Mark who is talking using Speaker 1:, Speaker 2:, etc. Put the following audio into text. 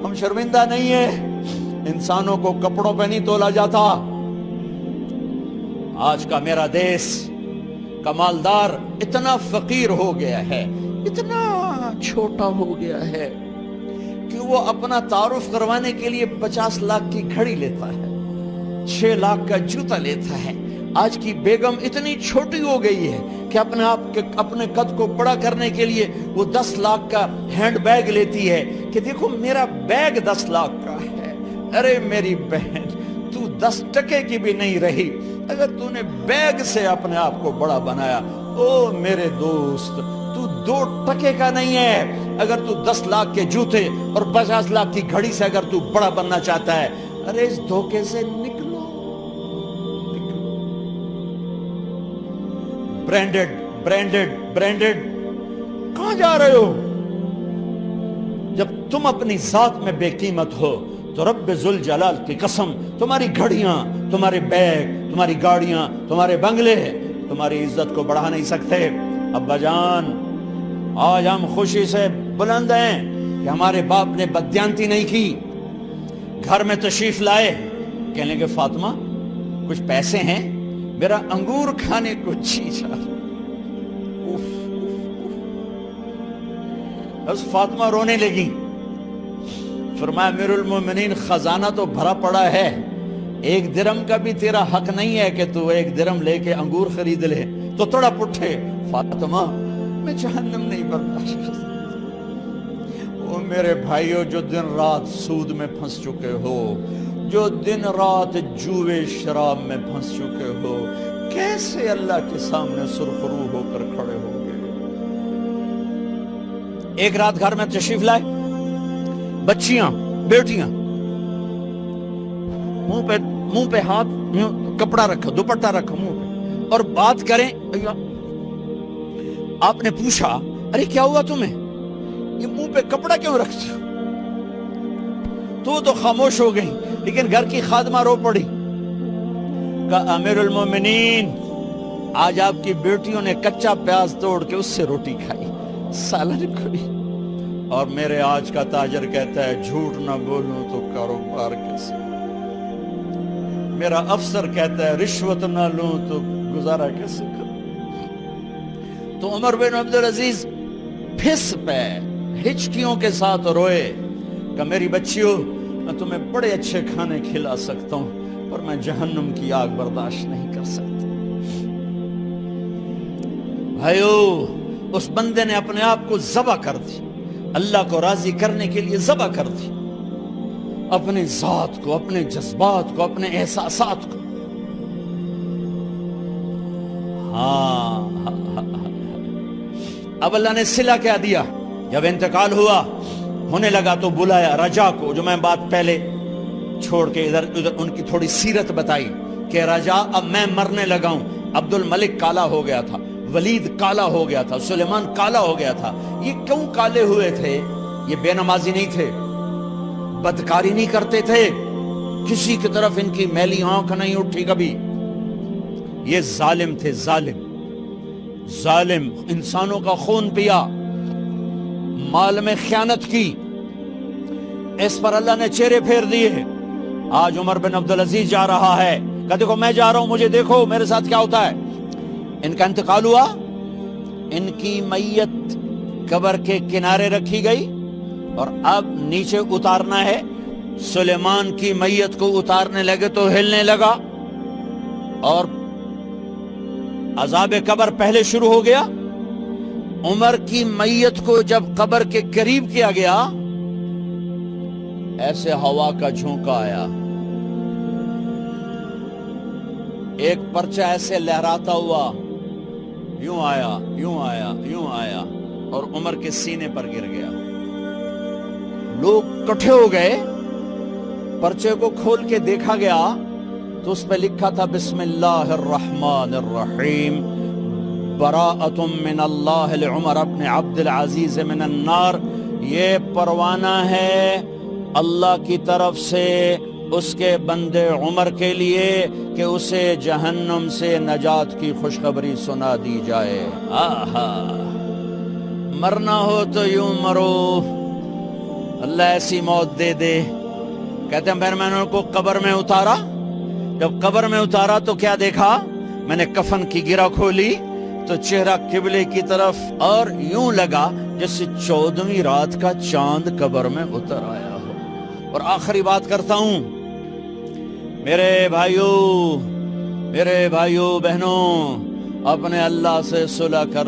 Speaker 1: ہم شرمندہ نہیں ہیں، انسانوں کو کپڑوں پہ نہیں تولا جاتا۔ آج کا میرا دیس کا مالدار اتنا فقیر ہو گیا ہے، اتنا چھوٹا ہو گیا ہے کہ وہ اپنا تعارف کروانے کے لیے 50 لاکھ کی گھڑی لیتا ہے، 6 لاکھ کا جوتا لیتا ہے۔ آج کی بیگم اتنی چھوٹی ہو گئی ہے کہ اپنے قد کو بڑا کرنے کے لیے وہ 10 لاکھ کا ہینڈ بیگ لیتی ہے کہ دیکھو میرا بیگ 10 لاکھ کا ہے۔ ارے میری بہن، تو 10 ٹکے کی بھی نہیں رہی اگر تو نے بیگ سے اپنے آپ کو بڑا بنایا۔ او میرے دوست، تو 2 ٹکے کا نہیں ہے اگر تو 10 لاکھ کے جوتے اور 50 لاکھ کی گھڑی سے اگر تو بڑا بننا چاہتا ہے۔ ارے اس دھوکے سے نکلو۔ برینڈڈ برینڈڈ برینڈڈ، کہاں جا رہے ہو؟ جب تم اپنی ذات میں بے قیمت ہو تو رب ذوالجلال کی قسم تمہاری گھڑیاں، تمہارے بیگ، تمہاری گاڑیاں، تمہارے بنگلے تمہاری عزت کو بڑھا نہیں سکتے۔ ابا جان، آج ہم خوشی سے بلند ہیں کہ ہمارے باپ نے بددیانتی نہیں کی۔ گھر میں تشریف لائے، کہنے لگے فاطمہ کچھ پیسے ہیں، میرا انگور کھانے کو جی چاہ رہا۔ بس فاطمہ رونے لگی۔ فرمایا امیر المومنین، خزانہ تو بھرا پڑا ہے، 1 درم کا بھی تیرا حق نہیں ہے کہ تو 1 درم لے کے انگور خرید لے۔ تو تڑپ اٹھے، فاطمہ میں جہنم نہیں برداشت کر سکتا۔ وہ میرے بھائیوں جو دن رات سود میں پھنس چکے ہو، جو دن رات جوئے شراب میں پھنس چکے ہو، کیسے اللہ کے سامنے سرخرو ہو کر کھڑے ہو گئے؟ ایک رات گھر میں تشریف لائے، بچیاں، بیٹیاں، منہ پہ ہاتھ، کپڑا رکھا، دوپٹہ رکھا منہ پہ، اور بات کریں۔ آپ نے پوچھا ارے کیا ہوا تمہیں، یہ منہ پہ کپڑا کیوں رکھتے ہو؟ تو خاموش ہو گئی، لیکن گھر کی خادمہ رو پڑی۔ کہا امیر المومنین، آج آپ کی بیٹیوں نے کچا پیاز توڑ کے اس سے روٹی کھائی، سالن کھائی، اور میرے آج کا تاجر کہتا ہے جھوٹ نہ بولوں تو کاروبار کیسے، میرا افسر کہتا ہے رشوت نہ لوں تو گزارا کیسے کروں۔ تو عمر بن عبدالعزیز پھس پہ ہچکیوں کے ساتھ روئے کہ میری بچیوں، میں تمہیں بڑے اچھے کھانے کھلا سکتا ہوں پر میں جہنم کی آگ برداشت نہیں کر سکتا۔ بھائیو، اس بندے نے اپنے آپ کو ذبح کر دی، اللہ کو راضی کرنے کے لیے ذبح کر دی، اپنی ذات کو، اپنے جذبات کو، اپنے احساسات کو۔ اب اللہ نے صلہ کیا دیا؟ جب انتقال ہوا، ہونے لگا تو بلایا رجا کو، جو میں بات پہلے چھوڑ کے ادھر ان کی تھوڑی سیرت بتائی کہ رجا اب میں مرنے لگا ہوں۔ عبد الملک کالا ہو گیا تھا، ولید کالا ہو گیا تھا، سلیمان کالا ہو گیا تھا۔ یہ کیوں کالے ہوئے تھے؟ یہ بے نمازی نہیں تھے، بدکاری نہیں کرتے تھے، کسی کی طرف ان کی میلی آنکھ نہیں اٹھی کبھی۔ یہ ظالم تھے، ظالم ظالم، انسانوں کا خون پیا، مال میں خیانت کی، اس پر اللہ نے چہرے پھیر دیے۔ آج عمر بن عبدالعزیز جا رہا ہے کہ دیکھو میں جا رہا ہوں، مجھے دیکھو میرے ساتھ کیا ہوتا ہے۔ ان کا انتقال ہوا، ان کی میت قبر کے کنارے رکھی گئی، اور اب نیچے اتارنا ہے۔ سلیمان کی میت کو اتارنے لگے تو ہلنے لگا، اور عذاب قبر پہلے شروع ہو گیا۔ عمر کی میت کو جب قبر کے قریب کیا گیا، ایسے ہوا کا جھونکا آیا، ایک پرچہ ایسے لہراتا ہوا، یوں آیا، یوں آیا، یوں آیا، اور عمر کے سینے پر گر گیا۔ لوگ کٹھے ہو گئے، پرچے کو کھول کے دیکھا گیا تو اس پہ لکھا تھا بسم اللہ الرحمن الرحیم، براءۃ من اللہ لعمر بن عبد العزیز من النار۔ یہ پروانہ ہے اللہ کی طرف سے اس کے بندے عمر کے لیے کہ اسے جہنم سے نجات کی خوشخبری سنا دی جائے۔ آہا، مرنا ہو تو یوں مرو، اللہ ایسی موت دے دے. کہتے ہیں پھر میں نے ان کو قبر میں اتارا. جب قبر میں اتارا تو کیا دیکھا؟ میں نے کفن کی گرہ کھولی تو چہرہ قبلے کی طرف، اور یوں لگا جیسے 14ویں رات کا چاند قبر میں اتر آیا ہو. اور آخری بات کرتا ہوں، میرے بھائیوں بہنوں، اپنے اللہ سے صلح کر